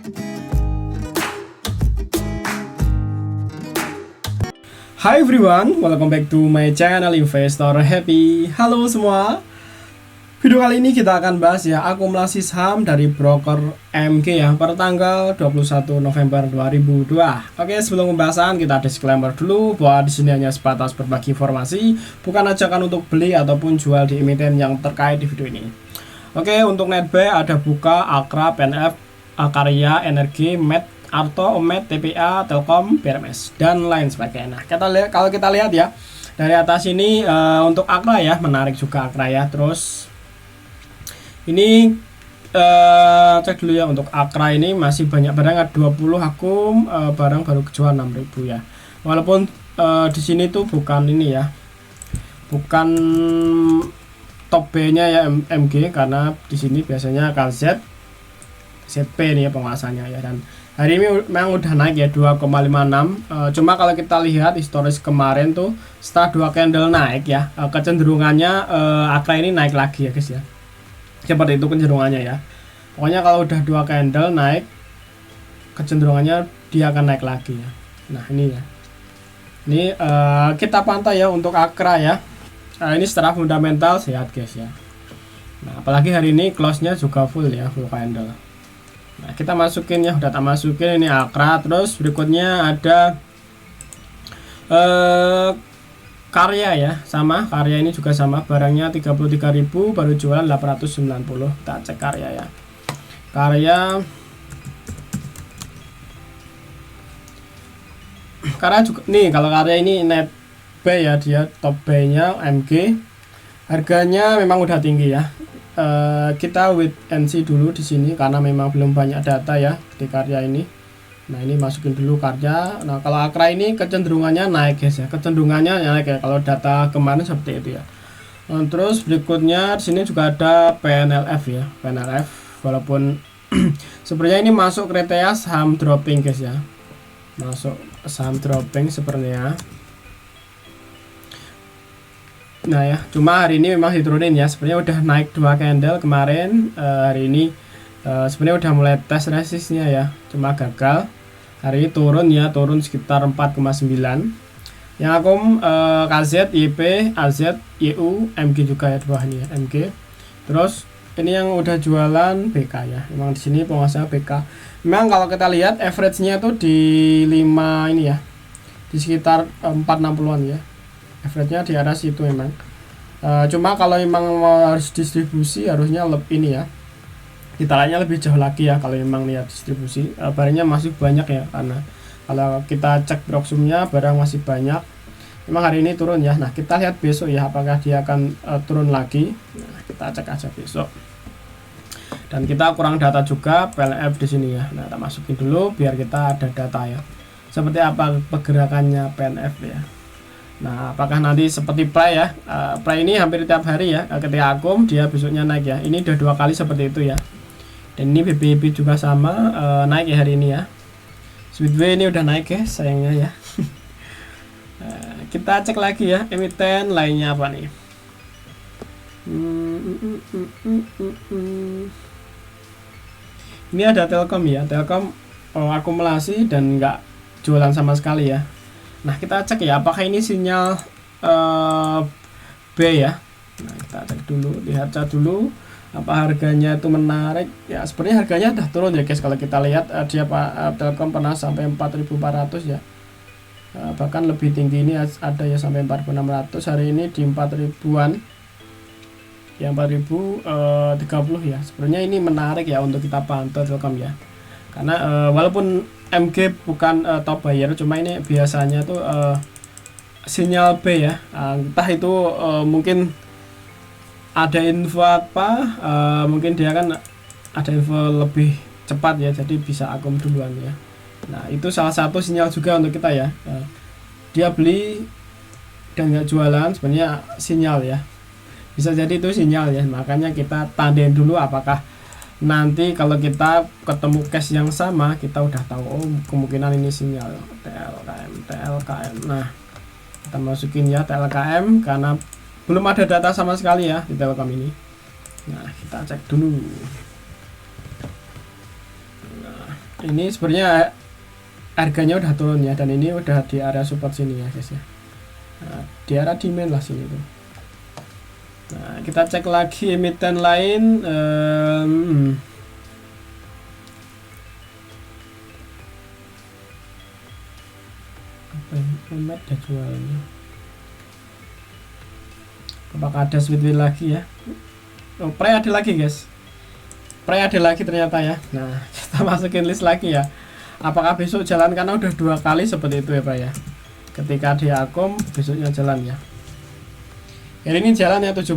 Hi everyone, welcome back to my channel Investor Happy. Halo semua. Video kali ini kita akan bahas ya akumulasi saham dari broker MG ya per tanggal 21 November 2002. Oke, sebelum pembahasan kita disclaimer dulu bahwa di sini hanya sebatas berbagi informasi, bukan ajakan untuk beli ataupun jual di emiten yang terkait di video ini. Oke, untuk netbuy ada Buka, Akra, PNF, Akarya, Energi, Med, Arto, Omet, TPA, Telkom, BRMS, dan lain sebagainya. Nah, kalau kita lihat ya dari atas ini untuk Akra ya, menarik juga Akra ya. Terus ini cek dulu ya untuk Akra ini masih banyak barang, ada 20 akum, barang baru kejual 6.000 ya. Walaupun di sini tuh bukan ini ya, bukan top B-nya ya MG, karena di sini biasanya KZ, ZP nih ya penguasanya ya, dan hari ini memang udah naik ya 2,56. Cuma kalau kita lihat historis kemarin tuh setelah 2 candle naik ya, kecenderungannya Akra ini naik lagi ya guys ya. Seperti itu kecenderungannya ya. Pokoknya kalau udah 2 candle naik, kecenderungannya dia akan naik lagi ya. Nah ini ya. Ini kita pantau ya untuk Akra ya. Ini secara fundamental sehat guys ya. Nah apalagi hari ini close-nya juga full ya, full candle. Nah, kita masukin ya, udah tak masukin ini Akra. Terus berikutnya ada Karya ya, sama Karya ini juga sama, barangnya 33.000 baru jualan 890. Kita cek Karya ya. Karya juga nih, kalau Karya ini net buy ya, dia top buy-nya MG. Harganya memang udah tinggi ya. Kita wait and see dulu di sini karena memang belum banyak data ya di Karya ini. Nah ini masukin dulu Karya. Nah kalau Akra ini kecenderungannya naik guys ya, kecenderungannya naik ya kalau data kemarin seperti itu ya. Terus berikutnya di sini juga ada PNLF ya, PNLF. Walaupun sebenarnya ini masuk kriteria saham dropping guys ya, masuk saham dropping sepertinya. Nah ya, cuma hari ini memang diturunin ya. Sebenarnya udah naik 2 candle kemarin, hari ini sebenarnya udah mulai tes resistnya ya, cuma gagal. Hari ini turun ya, turun sekitar 4,9. Yang akum KZ, YP, AZ, YU, MG juga ya di bawah ini ya, MG. Terus ini yang udah jualan BK ya. Memang di sini penguasa BK. Memang kalau kita lihat average-nya tuh di 5 ini ya, di sekitar 460-an ya. Average-nya di atas itu memang. Cuma kalau memang harus distribusi harusnya lebih ini ya. Kita lihatnya lebih jauh lagi ya kalau memang lihat distribusi. Barangnya masih banyak ya, karena kalau kita cek proxumnya barang masih banyak. Memang hari ini turun ya. Nah, kita lihat besok ya apakah dia akan turun lagi. Nah, kita cek aja besok. Dan kita kurang data juga PLF di sini ya. Nah, kita masukin dulu biar kita ada data ya. Seperti apa pergerakannya PNF ya. Nah, apakah nanti seperti Play ya? Play ini hampir tiap hari ya. Ketika akum dia besoknya naik ya. Ini udah 2 kali seperti itu ya. Dan ini BBB juga sama, naik ya hari ini ya. Speedway ini udah naik ya, sayangnya ya. Kita cek lagi ya emiten lainnya apa nih. Ini ada Telkom ya. Telkom akumulasi dan nggak jualan sama sekali ya. Nah kita cek ya apakah ini sinyal B ya. Nah kita cek dulu, lihat dulu apa harganya itu menarik ya. Sebenarnya harganya udah turun ya guys. Kalau kita lihat dia Telkom pernah sampai 4.400 ya, bahkan lebih tinggi ini ada ya sampai 4.600. Hari ini di 4.000-an ya, 4.030 ya. Sebenarnya ini menarik ya untuk kita pantau Telkom ya, karena walaupun MG bukan top buyer, cuma ini biasanya tuh sinyal B ya. Entah itu mungkin ada info apa, mungkin dia kan ada info lebih cepat ya, jadi bisa akum duluan ya. Nah itu salah satu sinyal juga untuk kita ya. Dia beli dan nggak jualan sebenarnya sinyal ya, bisa jadi itu sinyal ya. Makanya kita tandain dulu apakah nanti kalau kita ketemu case yang sama kita udah tahu oh kemungkinan ini sinyal TLKM. Nah kita masukin ya TLKM karena belum ada data sama sekali ya di Telkom ini. Nah kita cek dulu. Nah Ini sebenarnya harganya udah turun ya, dan ini udah di area support sini ya guys ya. Nah, di area demand lah sini tuh. Nah, kita cek lagi emiten lain. Apa ini? Emet ada jualnya. Apakah ada sweet wheel lagi ya? Oh, Prey ada lagi guys. Prey ada lagi ternyata ya. Nah, kita masukin list lagi ya. Apakah besok jalan, karena udah 2 kali seperti itu ya Pak ya. Ketika di akum besoknya jalan ya. Hari ini jalan ya 7%.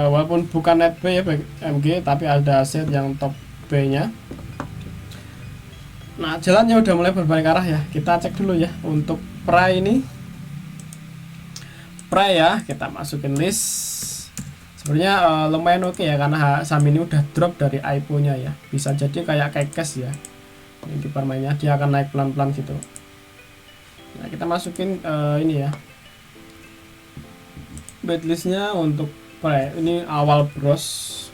Walaupun bukan net B ya MG, tapi ada aset yang top B nya. Nah, jalannya udah mulai berbalik arah ya. Kita cek dulu ya untuk Prey ini. Prey ya, kita masukin list. Sebenarnya lumayan oke ya, karena saham ini udah drop dari IPO-nya ya. Bisa jadi kayak cash ya. Ini di permainnya dia akan naik pelan-pelan gitu. Nah, kita masukin ini ya. Waitlistnya untuk Prey ini awal bros.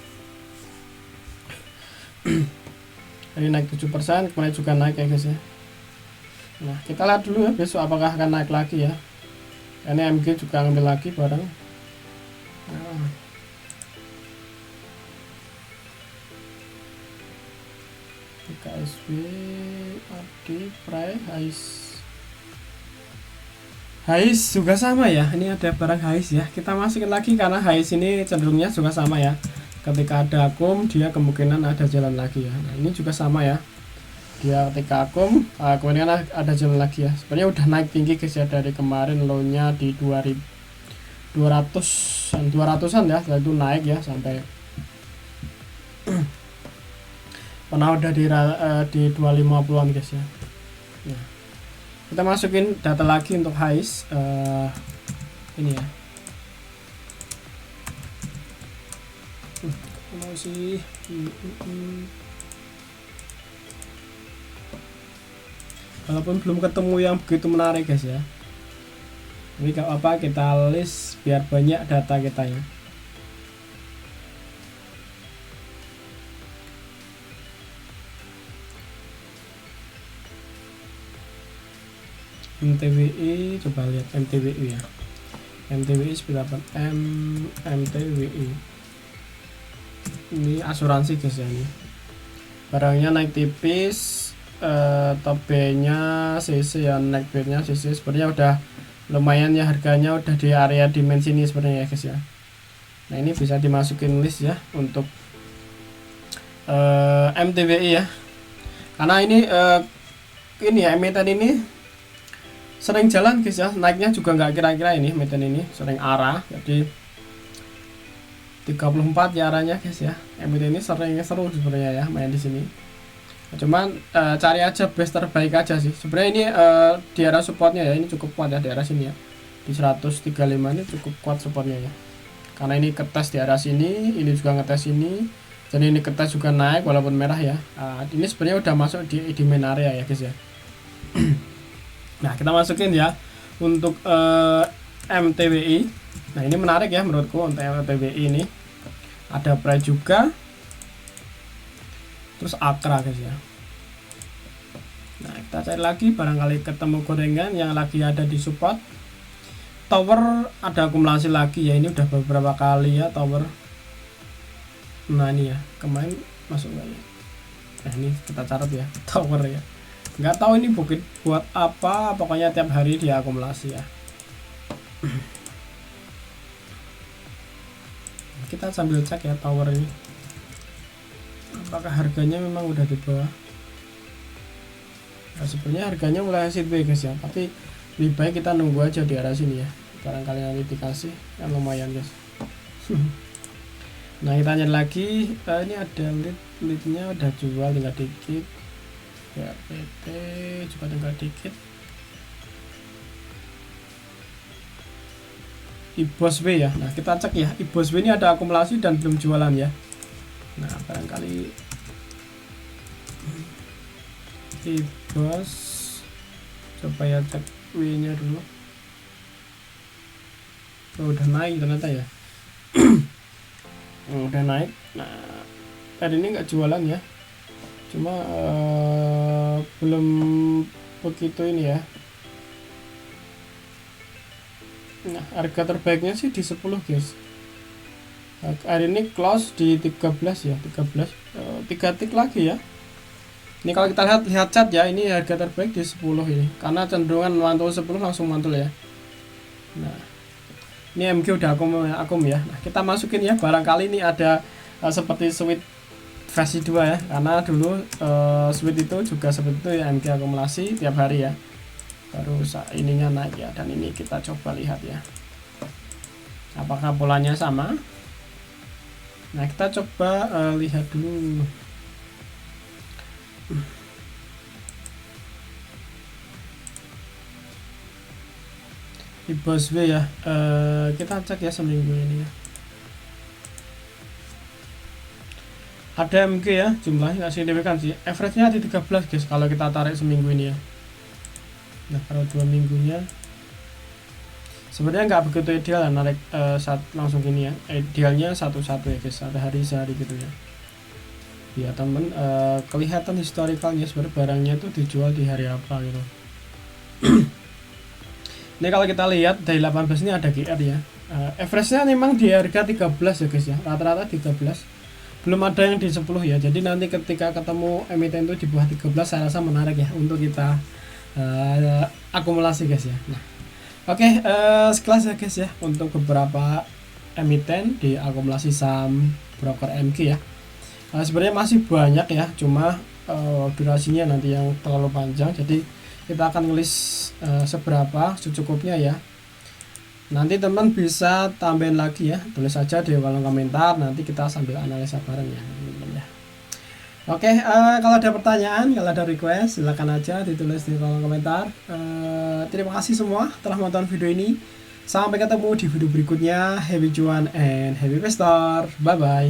Ini naik 7%, kemarin juga naik ya guys ya. Nah, kita lihat dulu ya besok apakah akan naik lagi ya. Ini MG juga ambil lagi barang. Nah. KSB, AD, Prey, Hais juga sama ya. Ini ada barang Hais ya. Kita masukin lagi karena Hais ini cenderungnya juga sama ya. Ketika ada akum dia kemungkinan ada jalan lagi ya. Nah, ini juga sama ya. Dia ketika akum kemudian ada jalan lagi ya. Sebenarnya udah naik tinggi guys ya, dari kemarin low-nya di 200-an ya. Setelah itu naik ya sampai pernah udah di 250-an guys ya. Nah, kita masukin data lagi untuk Hais ini ya. Masih walaupun belum ketemu yang begitu menarik guys ya, tapi gak apa, kita list biar banyak data kita ya. MTWI, coba lihat MTWI ya. MTWI berapa? MTWI ini asuransi guys ya. Ini barangnya naik tipis, top B nya CC ya, naik B nya CC. Sebenarnya udah lumayan ya, harganya udah di area dimensi ini sebenarnya ya guys ya. Nah, ini bisa dimasukin list ya untuk MTWI ya, karena ini ya emiten ini sering jalan guys ya, naiknya juga nggak kira-kira. Ini emiten ini sering arah, jadi 34 ya arahnya guys ya. Emiten ini sering seru sebenarnya ya main di sini. Cuman cari aja base terbaik aja sih sebenarnya. Ini di area supportnya ya, ini cukup kuat ya di area sini ya, di 135 ini cukup kuat supportnya ya, karena ini ketes di area sini, ini juga ngetes ini, jadi ini ketes juga naik walaupun merah ya. Ini sebenarnya udah masuk di main area ya guys ya. Nah, kita masukin ya untuk MTWI. Nah, ini menarik ya menurutku untuk MTWI ini. Ada Prey juga, terus Akra guys ya. Nah, kita cari lagi barangkali ketemu gorengan yang lagi ada di support. Tower ada akumulasi lagi ya, ini udah beberapa kali ya tower. Nah, ini ya kemarin masuk nggak ya. Nah, ini kita catat ya tower ya, nggak tahu ini bukit buat apa, pokoknya tiap hari dia akumulasi ya. Kita sambil cek ya tower ini apakah harganya memang udah di bawah. Nah, sebenarnya harganya mulai sideways guys ya, tapi lebih baik kita nunggu aja di arah sini ya, barangkali nanti dikasih kan lumayan guys. Nah, kita lihat lagi ini ada leadnya udah jual tinggal dikit ya, PT juga tinggal dikit. IBOS B ya. Nah, kita cek ya, IBOS B ini ada akumulasi dan belum jualan ya. Nah, barangkali IBOS, coba ya cek W nya dulu. Oh, udah naik ternyata ya. Udah naik. Nah, hari ini nggak jualan ya. cuma belum begitu ini ya. Nah, harga terbaiknya sih di 10 guys. Hari ini close di 13 ya, 13 3 tik lagi ya. Ini kalau kita lihat chart ya, ini harga terbaik di 10 ini karena cenderungan mantul 10 langsung mantul ya. Nah, ini MG udah akum ya. Nah, kita masukin ya, barangkali ini ada seperti sweet versi 2 ya, karena dulu sweet itu juga seperti itu ya, MG akumulasi tiap hari ya, baru ininya naik ya. Dan ini kita coba lihat ya, apakah polanya sama. Nah, kita coba lihat dulu. Di Boswe ya, kita cek ya seminggu ini ya. Ada MG ya, jumlahnya nggak signifikan sih, average-nya di 13 guys kalau kita tarik seminggu ini ya. Nah, kalau 2 minggunya sebenarnya nggak begitu ideal ya narik saat langsung gini ya. Idealnya satu-satu ya guys, ada hari sehari gitu ya. Ya temen, kelihatan historikalnya sebenarnya barangnya itu dijual di hari apa gitu. Ini kalau kita lihat dari 18 ini ada GR ya. Average-nya memang di harga 13 ya guys ya, rata-rata 13. Belum ada yang di 10 ya. Jadi nanti ketika ketemu emiten itu di bawah 13 saya rasa menarik ya untuk kita akumulasi guys ya. Nah, oke, sekelas ya guys ya untuk beberapa emiten di akumulasi saham broker MG ya. Sebenarnya masih banyak ya, cuma durasinya nanti yang terlalu panjang, jadi kita akan ngelis seberapa secukupnya ya. Nanti teman bisa tambahin lagi ya, tulis saja di kolom komentar, nanti kita sambil analisa bareng ya teman-teman ya. Oke, kalau ada pertanyaan, kalau ada request, silakan aja ditulis di kolom komentar. Terima kasih semua telah menonton video ini. Sampai ketemu di video berikutnya. Happy cuan and happy investor. Bye bye.